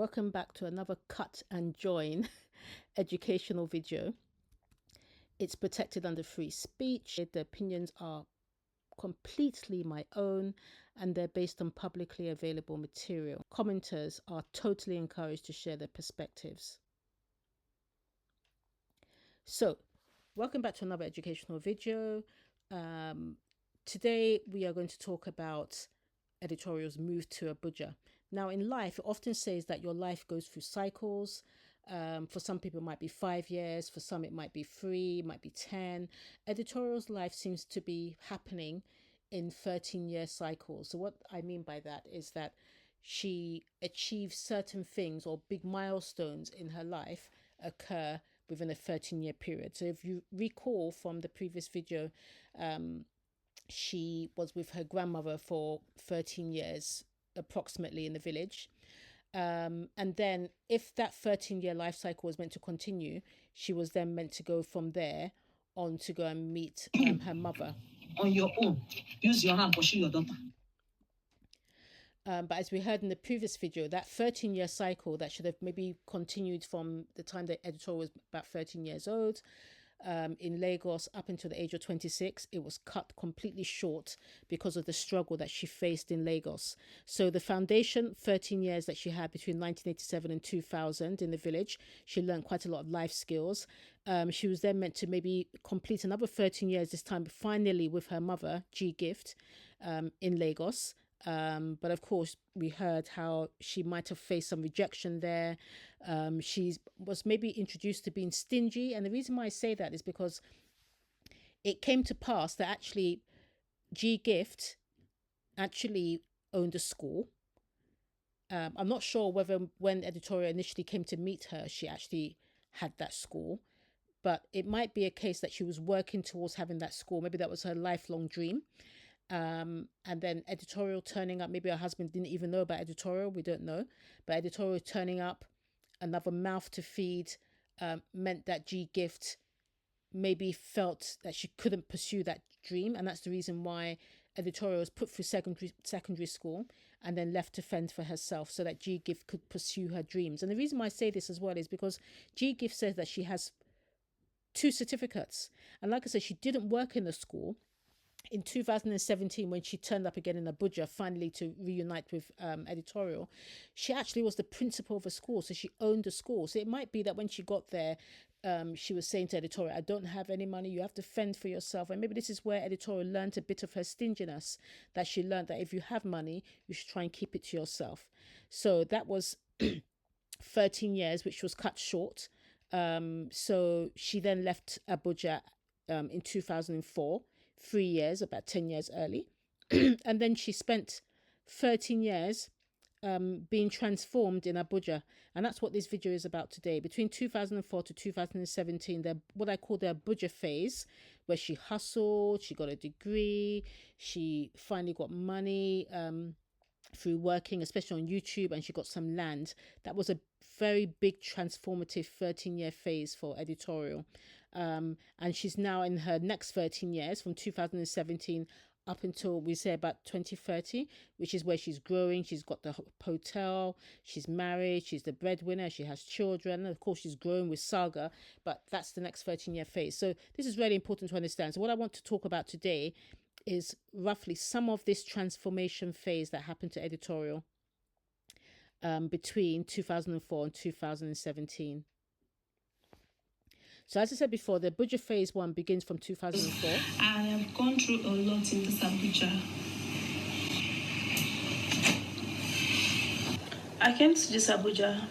Welcome back to another cut and join educational video. It's protected under free speech. The opinions are completely my own and they're based on publicly available material. Commenters are totally encouraged to share their perspectives. So, welcome back to another educational video. Today we are going to talk about editorials Move to Abuja. Now, in life, it often says that your life goes through cycles. For some people, it might be 5 years. For some, it might be 3, it might be 10. Editorial's life seems to be happening in 13-year cycles. So what I mean by that is that she achieves certain things, or big milestones in her life occur within a 13-year period. So if you recall from the previous video, she was with her grandmother for 13 years approximately in the village. And then if that 13-year life cycle was meant to continue, she was then meant to go from there on to go and meet her mother. On your own, use your hand, pursue your daughter. But as we heard in the previous video, that 13-year cycle that should have maybe continued from the time the editor was about 13 years old, in Lagos up until the age of 26, it was cut completely short because of the struggle that she faced in Lagos. So the foundation, 13 years that she had between 1987 and 2000 in the village, she learned quite a lot of life skills. She was then meant to maybe complete another 13 years, this time finally with her mother, G Gift, in Lagos. But of course, we heard how she might have faced some rejection there. She was maybe introduced to being stingy. And the reason why I say that is because it came to pass that actually G Gift actually owned a school. I'm not sure whether when editorial initially came to meet her, she actually had that school. But it might be a case that she was working towards having that school. Maybe that was her lifelong dream. And then editorial turning up, maybe her husband didn't even know about editorial, we don't know, but editorial turning up, another mouth to feed, meant that G Gift maybe felt that she couldn't pursue that dream, and that's the reason why editorial was put through secondary school and then left to fend for herself so that G Gift could pursue her dreams. And the reason why I say this as well is because G Gift says that she has 2 certificates, and like I said, she didn't work in the school. In 2017, when she turned up again in Abuja, finally to reunite with editorial, she actually was the principal of a school. So she owned a school. So it might be that when she got there, she was saying to editorial, I don't have any money. You have to fend for yourself. And maybe this is where editorial learned a bit of her stinginess, that she learned that if you have money, you should try and keep it to yourself. So that was 13 years, which was cut short. So she then left Abuja in 2004. 3 years, about 10 years early. And then she spent 13 years being transformed in Abuja. And that's what this video is about today. Between 2004 to 2017, what I call the Abuja phase, where she hustled, she got a degree, she finally got money through working, especially on YouTube, and she got some land. That was a very big transformative 13-year phase for editorial. And she's now in her next 13 years from 2017 up until we say about 2030, which is where she's growing. She's got the hotel, she's married, she's the breadwinner, she has children, and of course she's growing with Saga, but that's the next 13-year phase. So this is really important to understand. So what I want to talk about today is roughly some of this transformation phase that happened to editorial between 2004 and 2017. So as I said before, the Abuja phase 1 begins from 2004. I have gone through a lot in this Abuja. I came to this Abuja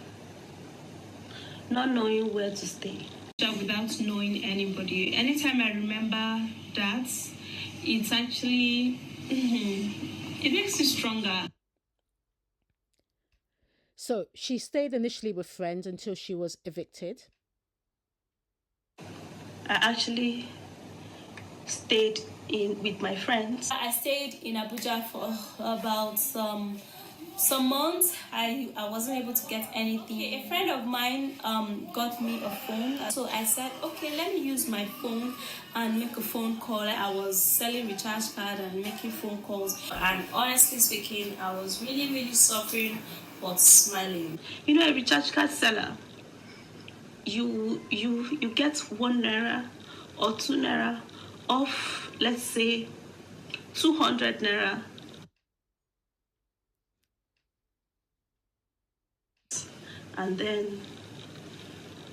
not knowing where to stay. Without knowing anybody. Anytime I remember that, it's actually, it makes you stronger. So she stayed initially with friends until she was evicted. I actually stayed with my friends. I stayed in Abuja for about some months. I wasn't able to get anything. A friend of mine got me a phone. So I said, okay, let me use my phone and make a phone call. I was selling recharge card and making phone calls. And honestly speaking, I was really, really suffering but smiling. You know, a recharge card seller, you get 1 naira or 2 naira off, let's say 200 naira. And then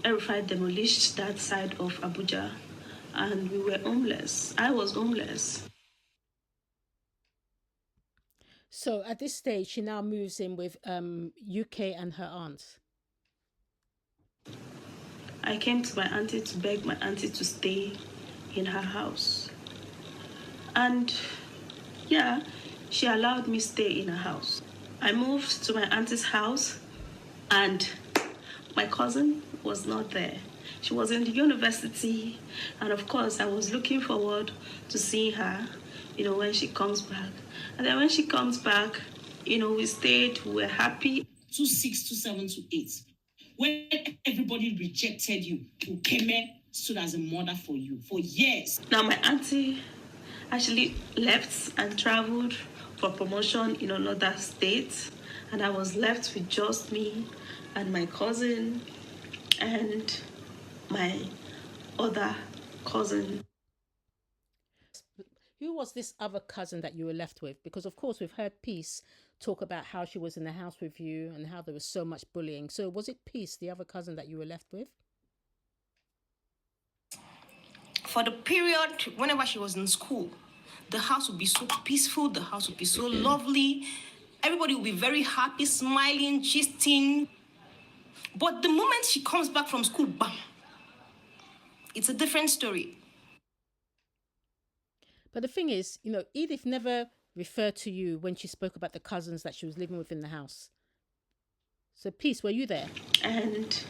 Erufai demolished that side of Abuja, and we were homeless. I was homeless. So at this stage, she now moves in with UK and her aunt. I came to my auntie to beg my auntie to stay in her house. And yeah, she allowed me stay in her house. I moved to my auntie's house, and my cousin was not there. She was in the university, and of course, I was looking forward to seeing her, when she comes back. And then when she comes back, we stayed, we were happy. 26, 27, 28. When everybody rejected you, Ukeme stood as a mother for you for years. Now, my auntie actually left and traveled for promotion in another state, and I was left with just me and my cousin and my other cousin. Who was this other cousin that you were left with? Because of course we've heard Peace talk about how she was in the house with you and how there was so much bullying. So was it Peace, the other cousin that you were left with? For the period, whenever she was in school, the house would be so peaceful, the house would be so lovely. Everybody would be very happy, smiling, gisting. But the moment she comes back from school, bam, it's a different story. But the thing is, Edith never referred to you when she spoke about the cousins that she was living with in the house. So Peace, were you there? And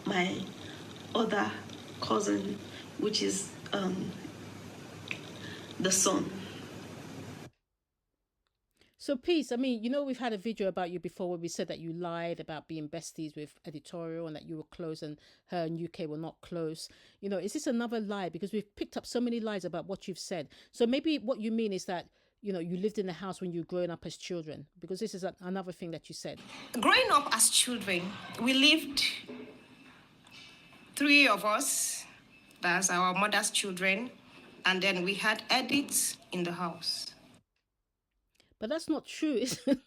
my other cousin, which is the son. So Peace, I mean, we've had a video about you before where we said that you lied about being besties with Editorial and that you were close and her and UK were not close. Is this another lie? Because we've picked up so many lies about what you've said. So maybe what you mean is that, you lived in the house when you were growing up as children, because this is another thing that you said. Growing up as children, we lived, 3 of us, that's our mother's children, and then we had Edith in the house. But that's not true, is it?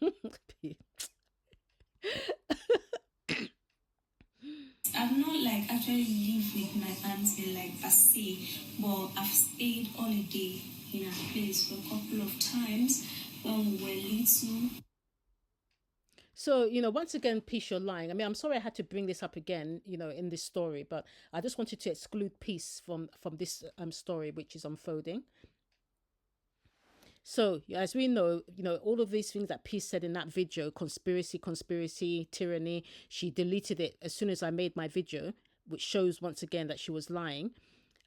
I've not actually lived with my auntie per se, but I've stayed holiday in her place for a couple of times when we were little. So, once again, Peace, you're lying. I mean, I'm sorry I had to bring this up again, in this story, but I just wanted to exclude Peace from this story, which is unfolding. So, as we know, all of these things that Peace said in that video, conspiracy, tyranny, she deleted it as soon as I made my video, which shows once again that she was lying.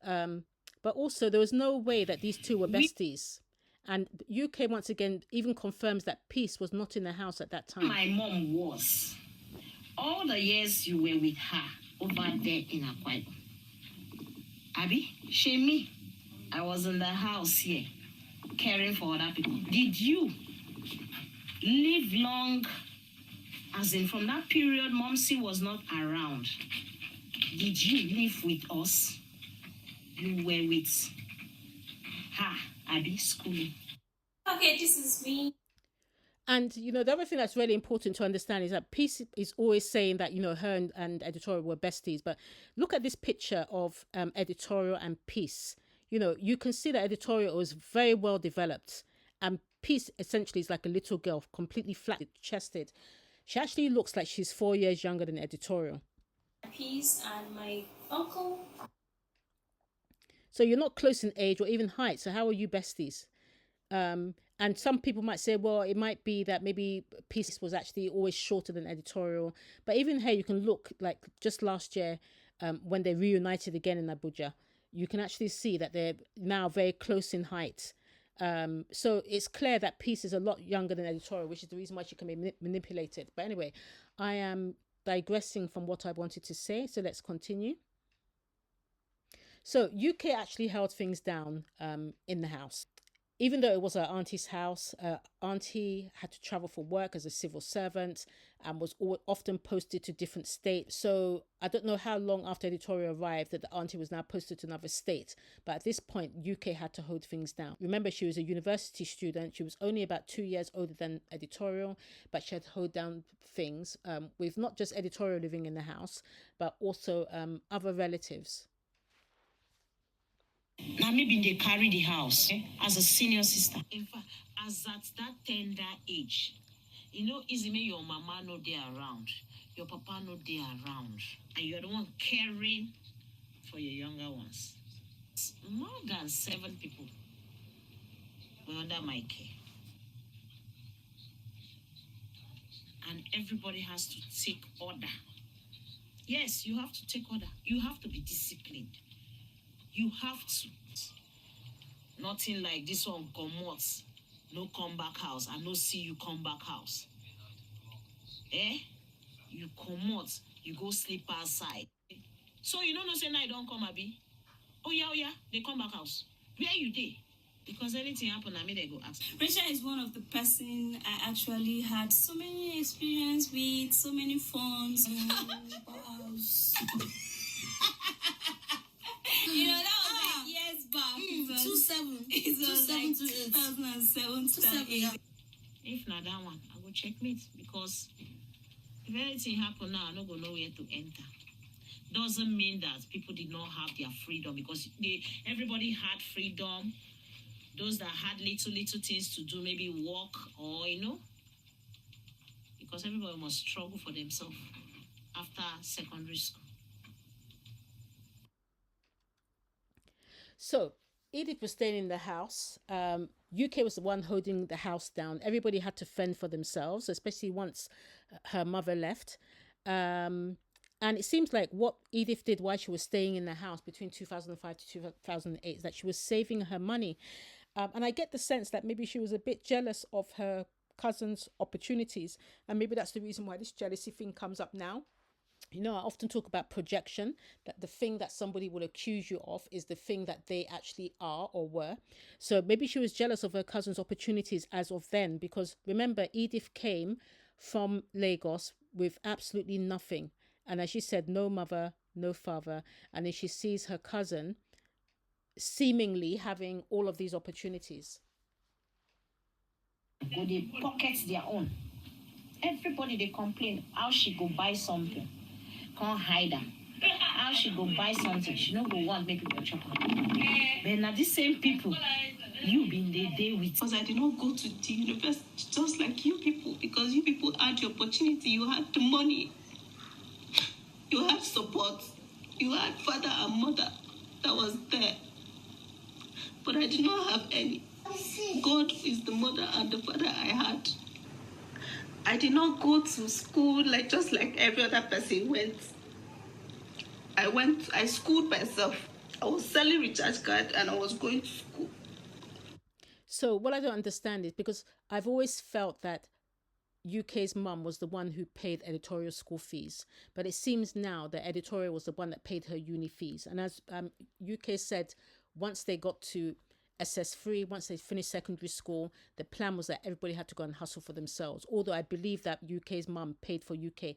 But also, there was no way that these two were besties. And UK once again even confirms that Peace was not in the house at that time. My mom was. All the years you were with her over there in Akwa Ibom. Abi, Shemi, I was in the house here, caring for other people. Did you live long, as in from that period Momsy was not around? Did you live with us? You were with her, Abby, schooling. Okay, this is me. And, the other thing that's really important to understand is that Peace is always saying that, her and Editorial were besties. But look at this picture of Editorial and Peace. You can see that Editorial was very well developed. And Peace essentially is like a little girl, completely flat-chested. She actually looks like she's 4 years younger than Editorial. Peace and my uncle. So you're not close in age or even height. So how are you besties? And some people might say, well, it might be that maybe Peace was actually always shorter than Editorial. But even here, you can look like just last year when they reunited again in Abuja, you can actually see that they're now very close in height. So it's clear that Peace is a lot younger than Editorial, which is the reason why she can be manipulated. But anyway, I am digressing from what I wanted to say. So let's continue. So UK actually held things down in the house. even though it was her auntie's house, auntie had to travel for work as a civil servant and was often posted to different states. So I don't know how long after editorial arrived that the auntie was now posted to another state. But at this point, UK had to hold things down. Remember, she was a university student. She was only about 2 years older than editorial, but she had to hold down things with not just editorial living in the house, but also other relatives. Now maybe they carry the house as a senior sister. In fact, as at that tender age, you know, easy me your mama no they around, your papa no they around, and you're the one caring for your younger ones. More than 7 people were under my care. And everybody has to take order. Yes, you have to take order. You have to be disciplined. You have to. Nothing like this one come no come back house. I no see you come back house. You come out, you go sleep outside. So you don't know say night don't come, Abi. Oh yeah, they come back house. Where you dey? Because anything happen, I mean they go ask. Rachel is one of the person I actually had so many experience with, so many phones. You know, that was like years back. It was like 2007, 2008. If not that one, I go checkmate because if anything happen now, I don't go know where to enter. Doesn't mean that people did not have their freedom because everybody had freedom. Those that had little things to do, maybe work or, you know, because everybody must struggle for themselves after secondary school. So Edith was staying in the house. UK was the one holding the house down. Everybody had to fend for themselves, especially once her mother left. And it seems like what Edith did while she was staying in the house between 2005 to 2008 is that she was saving her money. And I get the sense that maybe she was a bit jealous of her cousin's opportunities. And maybe that's the reason why this jealousy thing comes up now. You know, I often talk about projection, that the thing that somebody will accuse you of is the thing that they actually are or were. So maybe she was jealous of her cousin's opportunities as of then, because remember, Edith came from Lagos with absolutely nothing. And as she said, no mother, no father. And then she sees her cousin seemingly having all of these opportunities. Go they pocket their own. Everybody they complain how she go buy something. Can't hide her. How she go buy something. She don't go want make people chop her. But now these same people you been there with. Because I did not go to the university just like you people, because you people had the opportunity, you had the money, you had support, you had father and mother that was there. But I did not have any. God is the mother and the father I had. I did not go to school just like every other person went. I schooled myself. I was selling recharge card and I was going to school. So what I don't understand is, because I've always felt that UK's mum was the one who paid editorial school fees, but it seems now that editorial was the one that paid her uni fees. And as UK said, once they got to SS3, once they finished secondary school, the plan was that everybody had to go and hustle for themselves, although I believe that UK's mum paid for UK.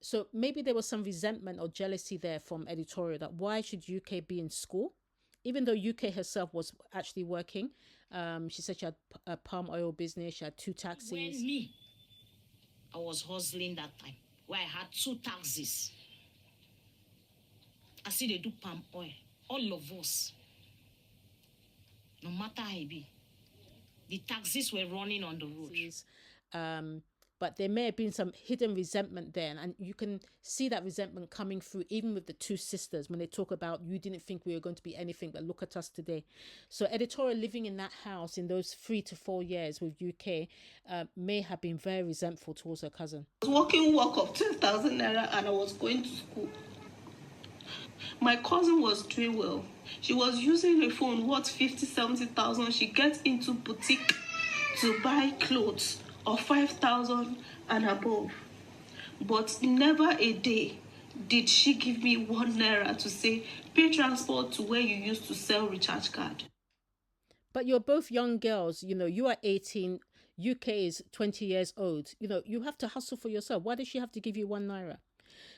So maybe there was some resentment or jealousy there from editorial, that why should UK be in school, even though UK herself was actually working. She said she had a palm oil business, she had 2 taxis. When me, I was hustling that time, where I had 2 taxis. I see they do palm oil, all of us. No matter how it be, the taxis were running on the road. But there may have been some hidden resentment there. And you can see that resentment coming through even with the 2 sisters when they talk about, you didn't think we were going to be anything, but look at us today. So editorial living in that house in those 3 to 4 years with UK may have been very resentful towards her cousin. I was working work of 10,000 naira and I was going to school. My cousin was doing well. She was using a phone worth 50,000-70,000. She gets into boutique to buy clothes of 5,000 and above. But never a day did she give me 1 naira to say, pay transport to where you used to sell recharge card. But you're both young girls. You are 18. UK is 20 years old. You have to hustle for yourself. Why does she have to give you 1 naira?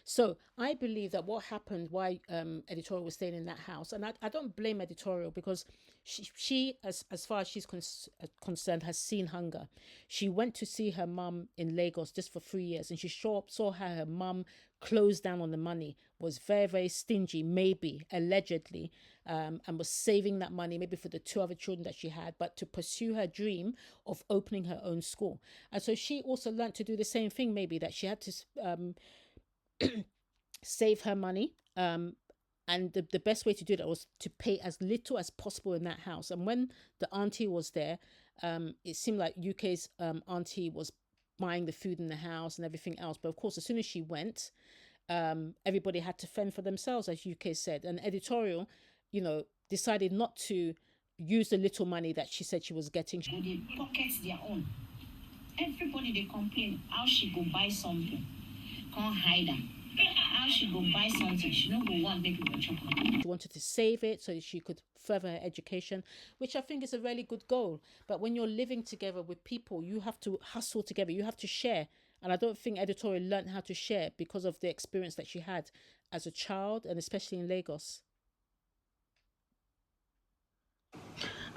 So I believe that what happened, why editorial was staying in that house, and I don't blame editorial, because she as far as she's concerned, has seen hunger. She went to see her mum in Lagos just for 3 years, and she saw how her mum closed down on the money, was very, very stingy, maybe, allegedly, and was saving that money maybe for the 2 other children that she had, but to pursue her dream of opening her own school. And so she also learned to do the same thing, maybe, that she had to save her money, and the best way to do that was to pay as little as possible in that house. And when the auntie was there, it seemed like UK's auntie was buying the food in the house and everything else. But of course, as soon as she went, everybody had to fend for themselves, as UK said. And editorial, decided not to use the little money that she said she was getting. They pocket their own. Everybody they complain how she go buy something, can't hide her. How she go buy something, she don't go want make people chop her. She wanted to save it so that she could further her education, which I think is a really good goal. But when you're living together with people, you have to hustle together. You have to share. And I don't think editorial learned how to share because of the experience that she had as a child, and especially in Lagos.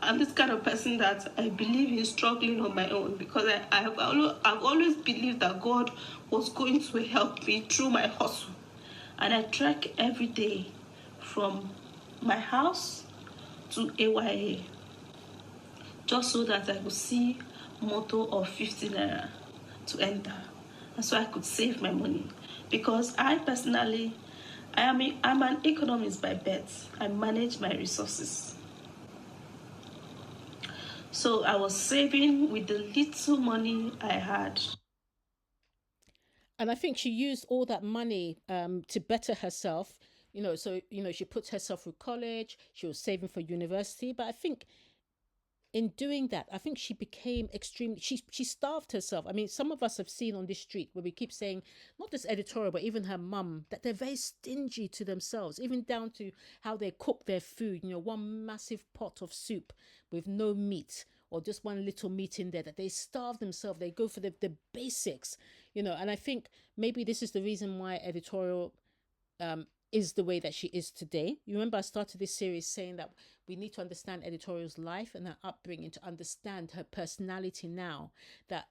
I'm this kind of person that I believe in struggling on my own, because I've always believed that God was going to help me through my hustle. And I trek every day from my house to AYA just so that I could see motor of 50 naira to enter, and so I could save my money. Because I personally, I'm an economist by birth. I manage my resources. So I was saving with the little money I had. And I think she used all that money to better herself. She put herself through college. She was saving for university. But I think in doing that, I think she became extremely, she starved herself. I mean, some of us have seen on this street where we keep saying, not just editorial, but even her mum, that they're very stingy to themselves, even down to how they cook their food. One massive pot of soup with no meat, or just one little meat in there, that they starve themselves. They go for the basics, and I think maybe this is the reason why editorial is the way that she is today. You remember I started this series saying that we need to understand editorial's life and her upbringing to understand her personality now. That,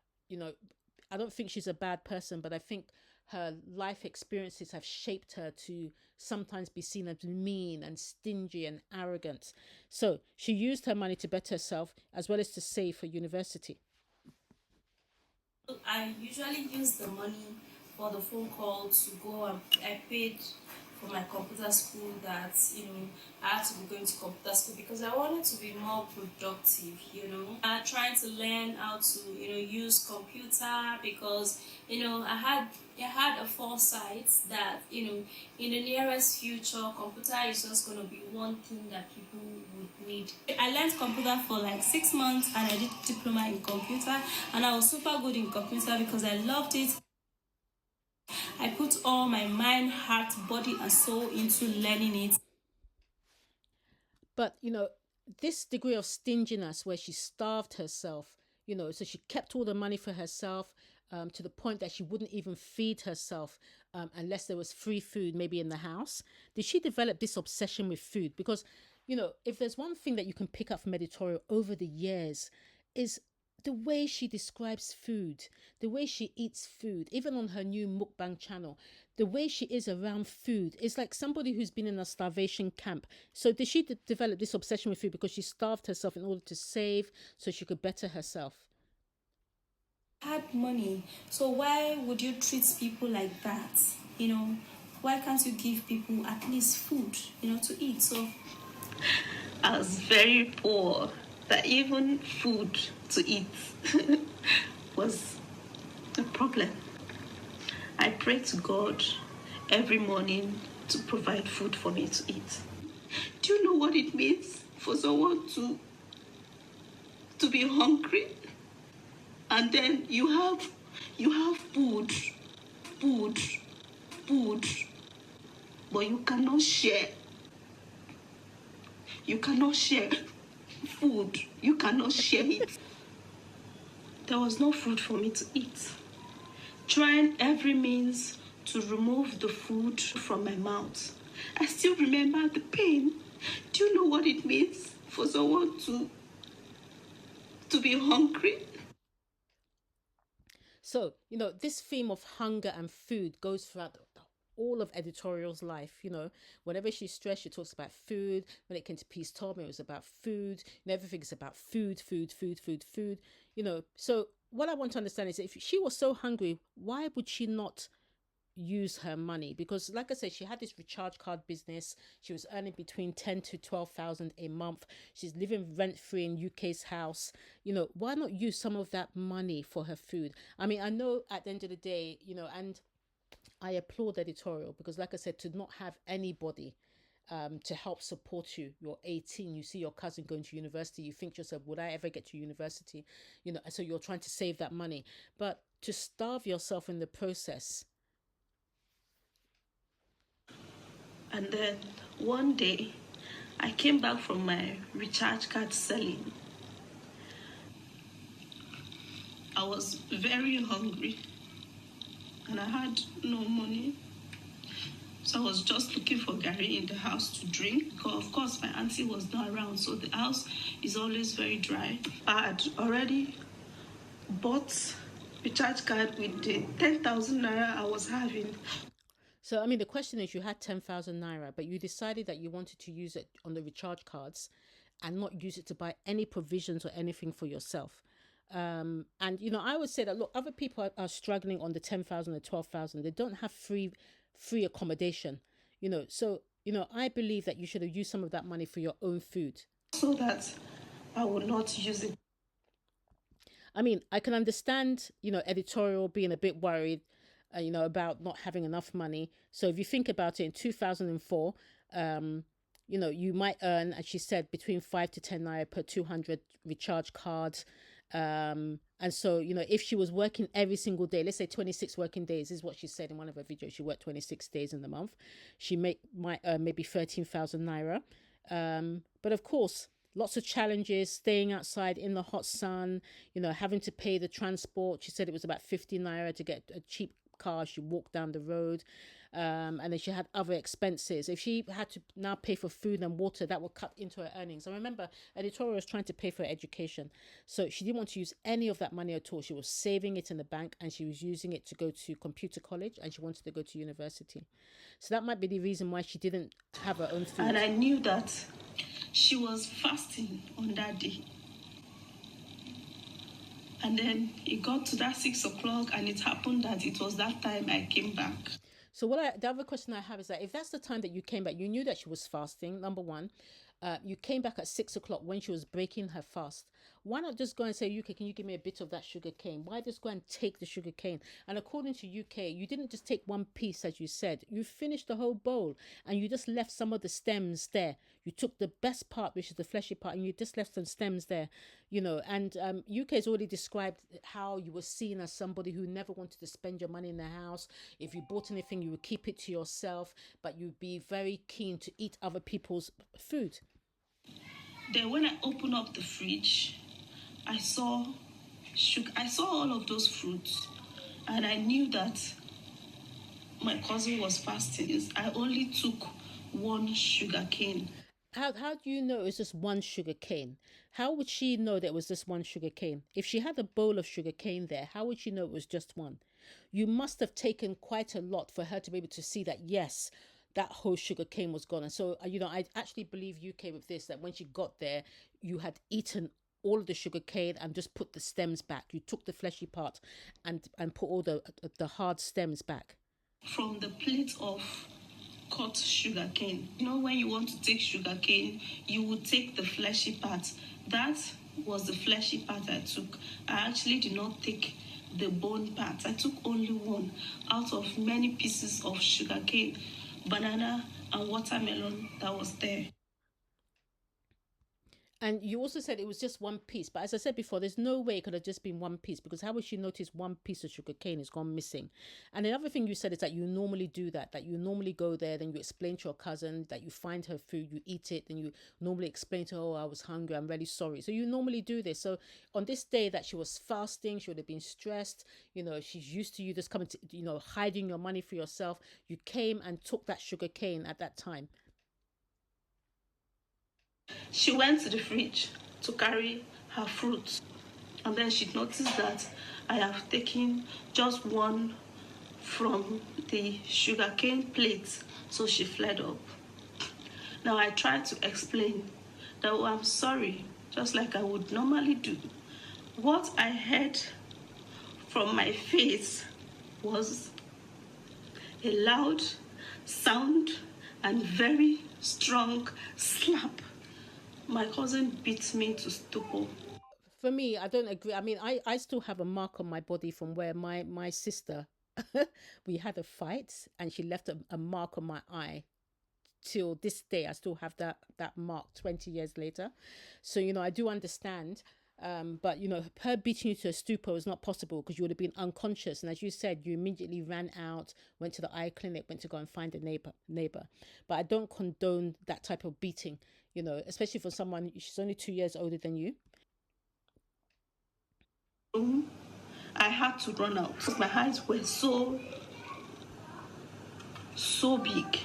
I don't think she's a bad person, but I think her life experiences have shaped her to sometimes be seen as mean and stingy and arrogant. So she used her money to better herself as well as to save for university. I usually use the money for the phone call to go, and I paid for my computer school, that I had to be going to computer school because I wanted to be more productive. Trying to learn how to use computer, because I had a foresight that in the nearest future, computer is just going to be one thing that people would need. I learned computer for like 6 months, and I did diploma in computer, and I was super good in computer because I loved it. I put all my mind, heart, body, and soul into learning it. But, this degree of stinginess where she starved herself, so she kept all the money for herself, to the point that she wouldn't even feed herself unless there was free food maybe in the house. Did she develop this obsession with food? Because, if there's one thing that you can pick up from editorial over the years, is the way she describes food, the way she eats food, even on her new mukbang channel, the way she is around food is like somebody who's been in a starvation camp. So did she develop this obsession with food because she starved herself in order to save so she could better herself? Had money, so why would you treat people like that? Why can't you give people at least food, to eat? So I was very poor, that even food to eat was a problem. I pray to God every morning to provide food for me to eat. Do you know what it means for someone to be hungry, and then you have food, but you cannot share. You cannot share. food, you cannot share it. There was no food for me to eat. Trying every means to remove the food from my mouth. I still remember the pain. Do you know what it means for someone to be hungry? So, this theme of hunger and food goes throughout all of editorial's life. Whenever she's stressed, she talks about food. When it came to Peace Told Me, it was about food. Everything's about food, food, food, food, food. So what I want to understand is, if she was so hungry, why would she not use her money? Because, like I said, she had this recharge card business. She was earning between 10 to 12,000 a month. She's living rent free in UK's house. Why not use some of that money for her food? I mean, I know at the end of the day, and I applaud editorial, because, like I said, to not have anybody to help support you. You're 18, you see your cousin going to university, you think to yourself, would I ever get to university? So you're trying to save that money, but to starve yourself in the process. And then one day, I came back from my recharge card selling. I was very hungry and I had no money. So I was just looking for Gary in the house to drink. Because of course, my auntie was not around, so the house is always very dry. I had already bought recharge card with the 10,000 naira I was having. So, I mean, the question is, you had 10,000 naira, but you decided that you wanted to use it on the recharge cards and not use it to buy any provisions or anything for yourself. And, I would say that, look, other people are struggling on the 10,000 or 12,000. They don't have free accommodation, So, I believe that you should have used some of that money for your own food. So that I would not use it. I mean, I can understand, editorial being a bit worried, about not having enough money. So if you think about it, in 2004, you might earn, as she said, between 5 to 10 naira per 200 recharge cards. And so, if she was working every single day, let's say 26 working days, this is what she said in one of her videos, she worked 26 days in the month, she might earn maybe 13,000 naira. But of course, lots of challenges, staying outside in the hot sun, having to pay the transport. She said it was about 50 naira to get a cheap car. She walked down the road. And then she had other expenses. If she had to now pay for food and water, that would cut into her earnings. And remember, editorial was trying to pay for her education. So she didn't want to use any of that money at all. She was saving it in the bank and she was using it to go to computer college, and she wanted to go to university. So that might be the reason why she didn't have her own food. And I knew that she was fasting on that day. And then it got to that 6 o'clock, and it happened that it was that time I came back. So the other question I have is that if that's the time that you came back, you knew that she was fasting, number one. You came back at 6 o'clock when she was breaking her fast. Why not just go and say, UK, can you give me a bit of that sugar cane? Why just go and take the sugar cane? And according to UK, you didn't just take one piece, as you said. You finished the whole bowl and you just left some of the stems there. You took the best part, which is the fleshy part, and you just left some stems there, And UK has already described how you were seen as somebody who never wanted to spend your money in the house. If you bought anything, you would keep it to yourself, but you'd be very keen to eat other people's food. Then when I opened up the fridge, I saw all of those fruits, and I knew that my cousin was fasting. I only took one sugar cane. How do you know it was just one sugar cane? How would she know that it was just one sugar cane? If she had a bowl of sugar cane there, how would she know it was just one? You must have taken quite a lot for her to be able to see that, yes, that whole sugar cane was gone. And so, I actually believe UK with this, that when she got there, you had eaten all of the sugar cane and just put the stems back. You took the fleshy part and put all the hard stems back. From the plate of cut sugar cane. When you want to take sugar cane, you would take the fleshy part. That was the fleshy part I took. I actually did not take the bone part. I took only one out of many pieces of sugar cane, banana and watermelon that was there. And you also said it was just one piece, but as I said before, there's no way it could have just been one piece, because how would she notice one piece of sugar cane has gone missing? And the other thing you said is that you normally do that you normally go there, then you explain to your cousin that you find her food, you eat it, then you normally explain to her, oh, I was hungry, I'm really sorry. So you normally do this. So on this day that she was fasting, she would have been stressed. She's used to you just coming to, hiding your money for yourself. You came and took that sugar cane at that time. She went to the fridge to carry her fruits, and then she noticed that I have taken just one from the sugarcane plate, so she fled up. Now I tried to explain that, oh, I'm sorry, just like I would normally do. What I heard from my face was a loud sound and very strong slap. My cousin beat me to stupor. For me, I don't agree. I mean, I still have a mark on my body from where my sister, we had a fight, and she left a mark on my eye. Till this day, I still have that mark 20 years later. So, I do understand. But, her beating you to a stupor is not possible, because you would have been unconscious. And as you said, you immediately ran out, went to the eye clinic, went to go and find a neighbor. But I don't condone that type of beating, especially for someone, she's only 2 years older than you. I had to run out because my eyes were so big.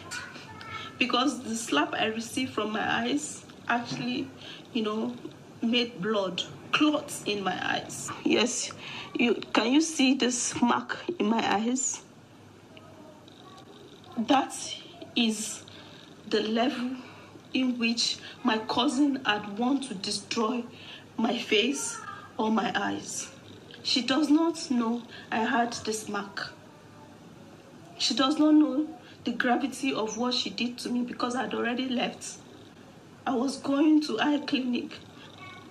Because the slap I received from my eyes actually, made blood clots in my eyes. Yes, can you see this mark in my eyes? That is the level in which my cousin had wanted to destroy my face or my eyes. She does not know I had this mark. She does not know the gravity of what she did to me, because I'd already left. I was going to eye clinic,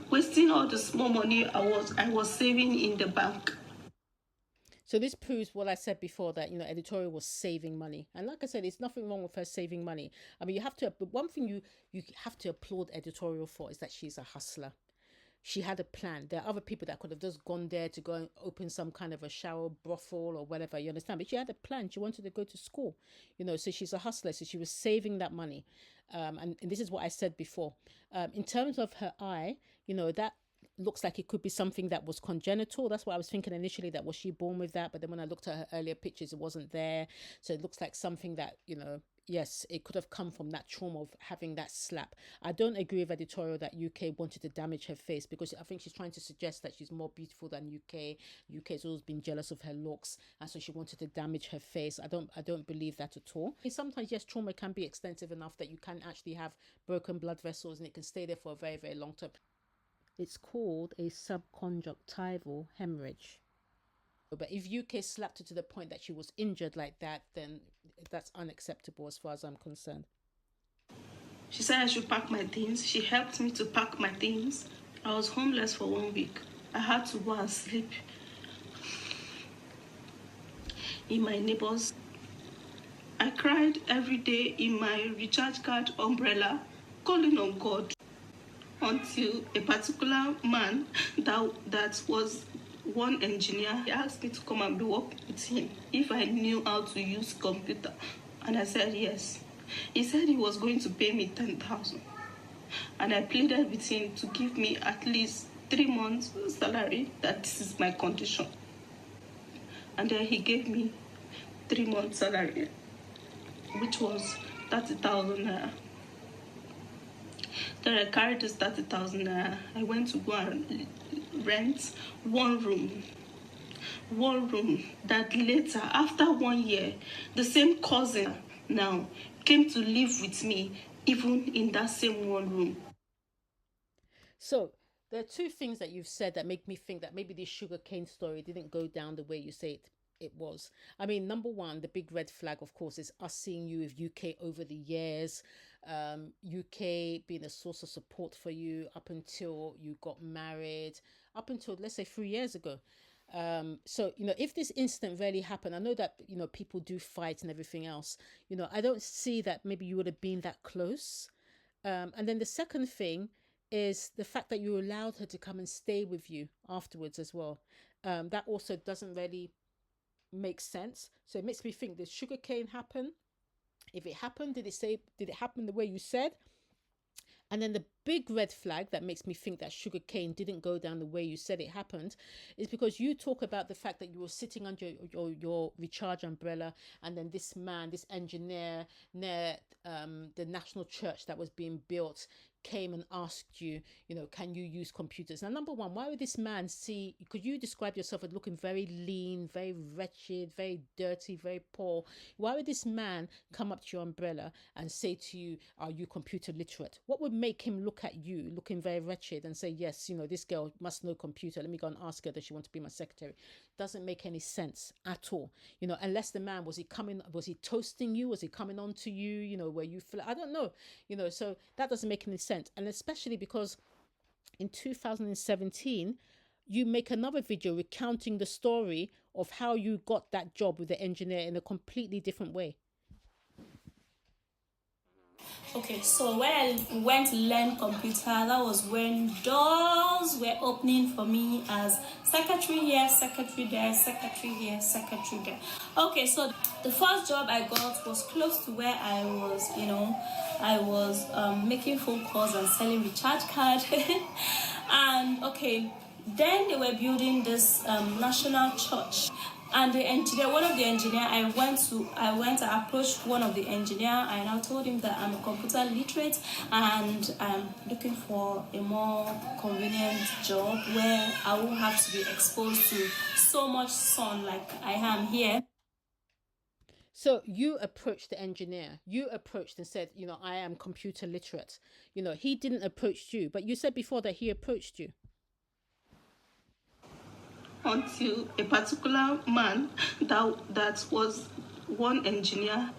wasting all the small money I was saving in the bank. So this proves what I said before, that editorial was saving money. And like I said, it's nothing wrong with her saving money. I mean, one thing you have to applaud editorial for is that she's a hustler. She had a plan. There are other people that could have just gone there to go and open some kind of a shower brothel or whatever, you understand? But she had a plan. She wanted to go to school, so she's a hustler. So she was saving that money. And this is what I said before. In terms of her eye, that looks like it could be something that was congenital. That's what I was thinking initially, that was she born with that? But then when I looked at her earlier pictures, it wasn't there. So it looks like something that, yes, it could have come from that trauma of having that slap. I don't agree with editorial that UK wanted to damage her face, because I think she's trying to suggest that she's more beautiful than UK. UK's always been jealous of her looks, and so she wanted to damage her face. I don't believe that at all. Sometimes, yes, trauma can be extensive enough that you can actually have broken blood vessels, and it can stay there for a very, very long time. It's called a subconjunctival hemorrhage. But if UK slapped her to the point that she was injured like that, then that's unacceptable as far as I'm concerned. She said I should pack my things. She helped me to pack my things. I was homeless for 1 week. I had to go and sleep in my neighbor's. I cried every day in my recharge card umbrella, calling on God, until a particular man that was one engineer, he asked me to come and be working with him if I knew how to use computer, and I said yes. He said he was going to pay me 10,000, and I pleaded with him to give me at least 3 months salary, that this is my condition. And then he gave me 3 months salary, which was 30,000 naira. Then I carried this 30,000 naira. I went to go and rent one room. That later, after 1 year, the same cousin now came to live with me, even in that same one room. So there are two things that you've said that make me think that maybe this sugarcane story didn't go down the way you say it was. I mean, number one, the big red flag, of course, is us seeing you with UK over the years. UK being a source of support for you up until you got married, up until, let's say, 3 years ago. So, if this incident really happened, I know that, people do fight and everything else. I don't see that maybe you would have been that close. And then the second thing, is the fact that you allowed her to come and stay with you afterwards as well. That also doesn't really make sense. So it makes me think, did Sugarcane happen? If it happened, did it happen the way you said? And then the big red flag that makes me think that Sugarcane didn't go down the way you said it happened is because you talk about the fact that you were sitting under your recharge umbrella, and then this man, this engineer near the national church that was being built, came and asked you, can you use computers? Now, number one, why would this man see, could you describe yourself as looking very lean, very wretched, very dirty, very poor? Why would this man come up to your umbrella and say to you, are you computer literate? What would make him look at you looking very wretched and say, yes, this girl must know computer. Let me go and ask her, does she want to be my secretary? Doesn't make any sense at all. Unless the man, was he toasting you? Was he coming on to you, where you feel, I don't know, so that doesn't make any sense. And especially because in 2017, you make another video recounting the story of how you got that job with the engineer in a completely different way. Okay, so when I went to learn computer, that was when doors were opening for me as secretary here, secretary there, secretary here, secretary there. Okay, so the first job I got was close to where I was making phone calls and selling recharge card. And okay, then they were building this national church. And the engineer, one of the engineer, I went to approach one of the engineer, and I told him that I'm a computer literate and I'm looking for a more convenient job where I won't have to be exposed to so much sun like I am here. So you approached the engineer, you approached and said, I am computer literate. He didn't approach you, but you said before that he approached you. Until a particular man that was one engineer,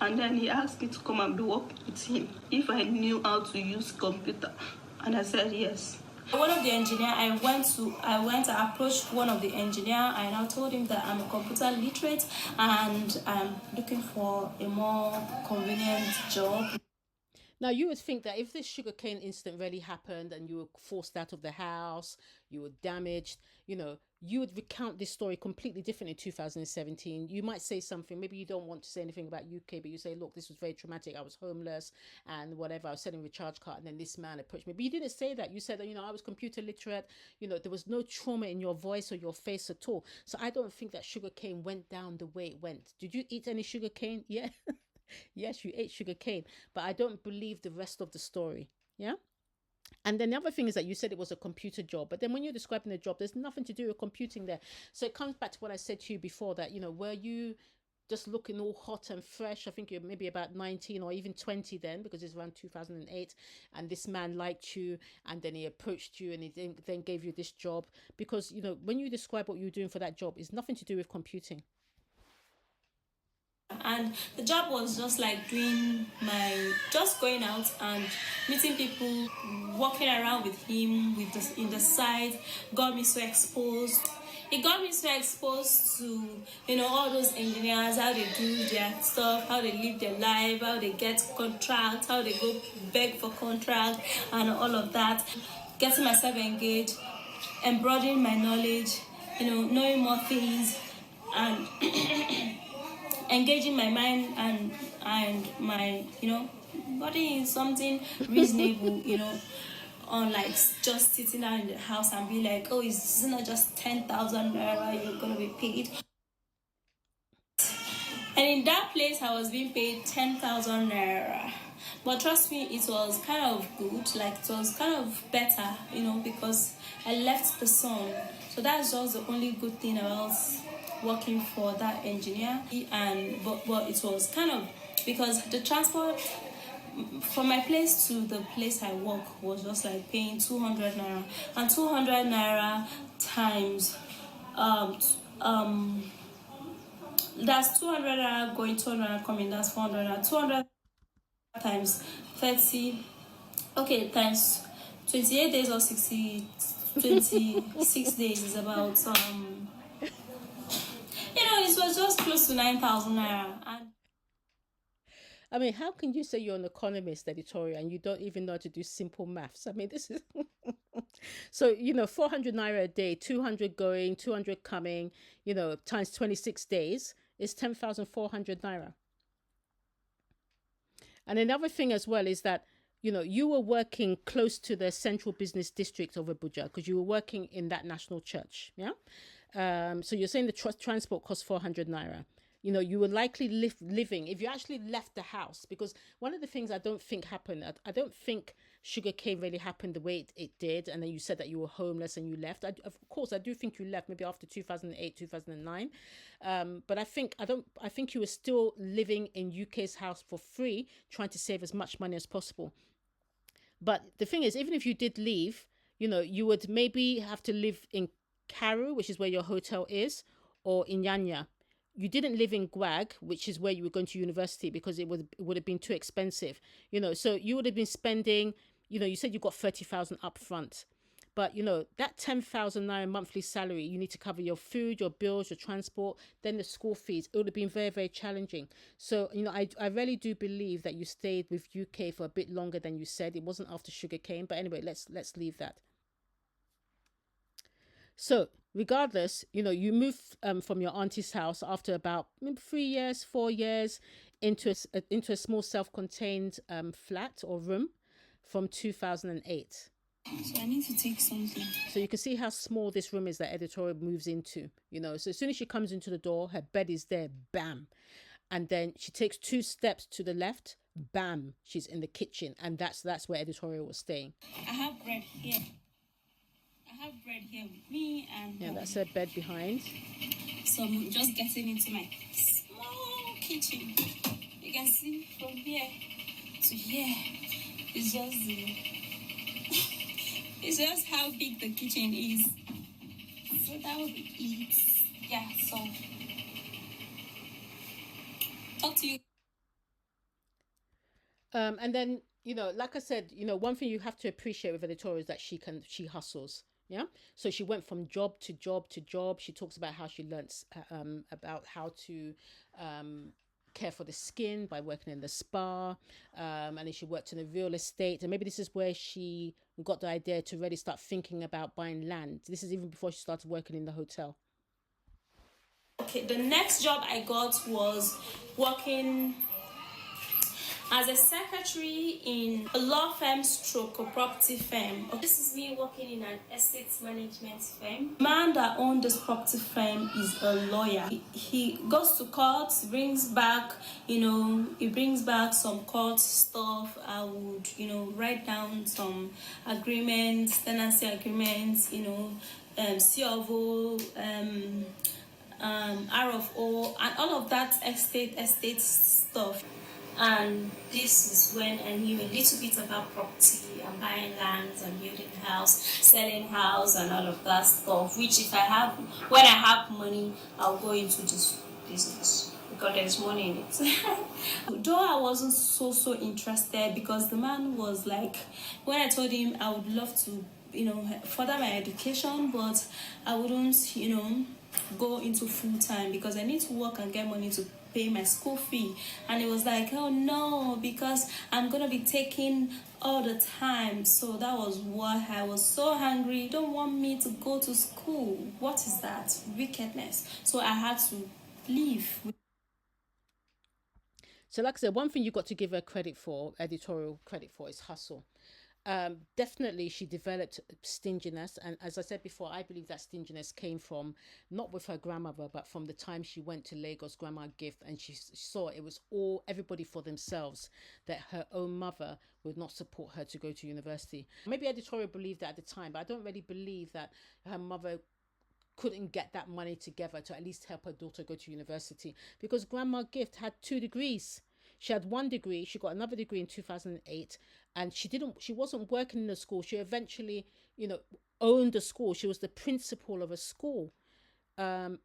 and then he asked me to come and work with him if I knew how to use computer, and I said yes. One of the engineer, I went to approach one of the engineer, and I told him that I'm a computer literate and I'm looking for a more convenient job. Now, you would think that if this Sugarcane incident really happened and you were forced out of the house, you were damaged, you would recount this story completely different in 2017. You might say something, maybe you don't want to say anything about UK, but you say, look, this was very traumatic. I was homeless and whatever. I was selling recharge card and then this man approached me. But you didn't say that. You said that, I was computer literate. There was no trauma in your voice or your face at all. So I don't think that Sugarcane went down the way it went. Did you eat any Sugarcane? Yeah. Yes, you ate Sugarcane, but I don't believe the rest of the story. Yeah. And then the other thing is that you said it was a computer job, but then when you're describing the job, there's nothing to do with computing there. So it comes back to what I said to you before, that, were you just looking all hot and fresh? I think you're maybe about 19 or even 20 then, because it's around 2008, and this man liked you and then he approached you and he then gave you this job, because, when you describe what you were doing for that job, it's nothing to do with computing. And the job was just like just going out and meeting people, walking around with him in the side, got me so exposed. It got me so exposed to, all those engineers, how they do their stuff, how they live their life, how they get contracts, how they go beg for contract and all of that. Getting myself engaged, broadening my knowledge, knowing more things, and engaging my mind and my body in something reasonable, on like just sitting down in the house and be like, oh, it's not just 10,000 naira you're gonna be paid. And in that place I was being paid 10,000 naira, but trust me, it was kind of good, like it was kind of better, because I left the sun. So that's just the only good thing about working for that engineer. And but it was kind of, because the transport from my place to the place I work was just like paying 200 naira, and 200 naira times that's 200 naira going, 200 naira coming, that's 400 naira. 200 times 30, okay, times 28 days or 26 days is about it was just close to 9,000 naira. And I mean, how can you say you're an economist, editorial, and you don't even know how to do simple maths? I mean, this is so, 400 naira a day, 200 going, 200 coming, times 26 days is 10,400 naira. And another thing as well is that, you were working close to the central business district of Abuja because you were working in that national church. Yeah. So you're saying the transport costs 400 naira. You were likely living if you actually left the house, because one of the things I don't think happened, I don't think Sugarcane really happened the way it did. And then you said that you were homeless and you left. Of course, I do think you left maybe after 2008, 2009. But I think you were still living in UK's house for free, trying to save as much money as possible. But the thing is, even if you did leave, you would maybe have to live in Karu, which is where your hotel is, or in Yanya. You didn't live in Gwag, which is where you were going to university, because it would have been too expensive. So you would have been spending, you said you got 30,000 up front. But, that 10,000 naira monthly salary, you need to cover your food, your bills, your transport, then the school fees. It would have been very, very challenging. So, I really do believe that you stayed with UK for a bit longer than you said. It wasn't after Sugarcane. But anyway, let's leave that. So, regardless, you move from your auntie's house after about 3 years, 4 years into a small self-contained flat or room from 2008. So I need to take something. So you can see how small this room is that editorial moves into, So as soon as she comes into the door, her bed is there, bam. And then she takes 2 steps to the left, bam, she's in the kitchen. And that's where editorial was staying. I have bread here. With me, and yeah, that's her bed behind. So I'm just getting into my small kitchen. You can see from here to here. It's just how big the kitchen is. So that would be it. Yeah, so talk to you. And then, like I said, one thing you have to appreciate with editorial is that she hustles. Yeah. So she went from job to job to job. She talks about how she learnt about how to care for the skin by working in the spa. And then she worked in the real estate. And maybe this is where she got the idea to really start thinking about buying land. This is even before she started working in the hotel. Okay, the next job I got was working as a secretary in a law firm stroke a property firm. This is me working in an estate management firm. The man that owned this property firm is a lawyer. He goes to court, brings back some court stuff. I would, write down some agreements, tenancy agreements, COO, RFO, and all of that estate stuff. And this is when I knew a little bit about property and buying lands and building house, selling house, and all of that stuff. Which, when I have money, I'll go into this business because there's money in it. Though I wasn't so interested, because the man was like, when I told him I would love to, further my education, but I wouldn't, go into full time because I need to work and get money to pay my school fee. And it was like, oh no, because I'm gonna be taking all the time. So that was why I was so hungry. You don't want me to go to school. What is that? Wickedness. So I had to leave. So like I said, one thing you got to give her editorial credit for, is hustle. Definitely she developed stinginess, and as I said before, I believe that stinginess came from not with her grandmother, but from the time she went to Lagos Grandma Gift, and she saw it was everybody for themselves, that her own mother would not support her to go to university. Maybe editorial believed that at the time, but I don't really believe that her mother couldn't get that money together to at least help her daughter go to university, because Grandma Gift had 2 degrees. She had 1 degree, she got another degree in 2008, and she wasn't working in the school. She eventually, owned a school. She was the principal of a school.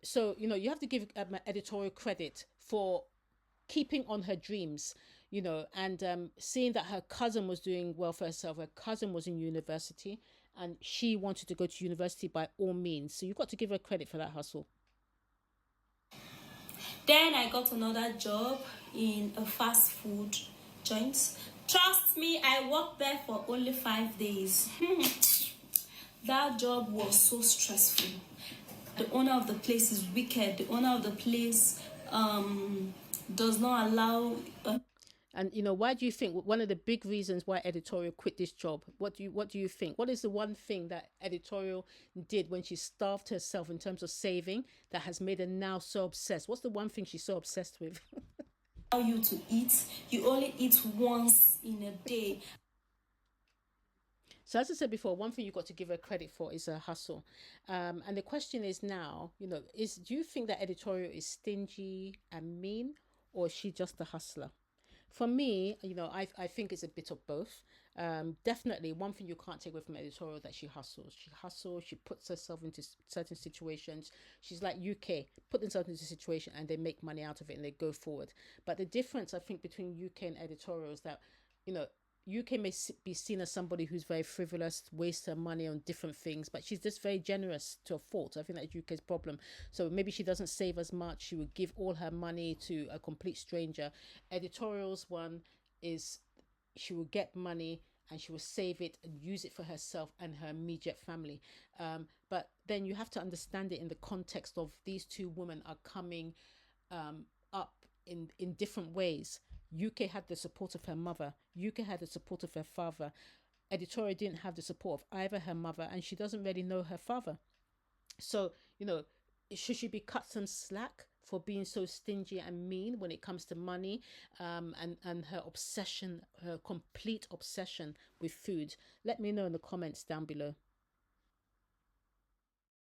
So, you have to give editorial credit for keeping on her dreams, and seeing that her cousin was doing well for herself. Her cousin was in university, and she wanted to go to university by all means. So you've got to give her credit for that hustle. Then I got another job in a fast food joint. Trust me, I worked there for only 5 days. That job was so stressful. The owner of the place is wicked. The owner of the place does not allow. And why do you think one of the big reasons why editorial quit this job? What do you think? What is the one thing that editorial did when she starved herself in terms of saving that has made her now so obsessed? What's the one thing she's so obsessed with? Allow you to eat. You only eat once in a day. So as I said before, one thing you've got to give her credit for is her hustle. And the question is now, do you think that editorial is stingy and mean, or is she just a hustler? For me, I think it's a bit of both. Definitely, one thing you can't take away from editorial that she hustles. She hustles. She puts herself into certain situations. She's like UK, put themselves into a situation and they make money out of it and they go forward. But the difference, I think, between UK and editorial is that, UK may be seen as somebody who's very frivolous, wastes her money on different things, but she's just very generous to a fault. I think that's UK's problem. So maybe she doesn't save as much. She would give all her money to a complete stranger. Editorial's one is she will get money and she will save it and use it for herself and her immediate family. But then you have to understand it in the context of these two women are coming up in different ways. UK had the support of her mother. UK had the support of her father. Editorial didn't have the support of either her mother, and she doesn't really know her father. So, should she be cut some slack for being so stingy and mean when it comes to money, and her obsession, her complete obsession with food? Let me know in the comments down below.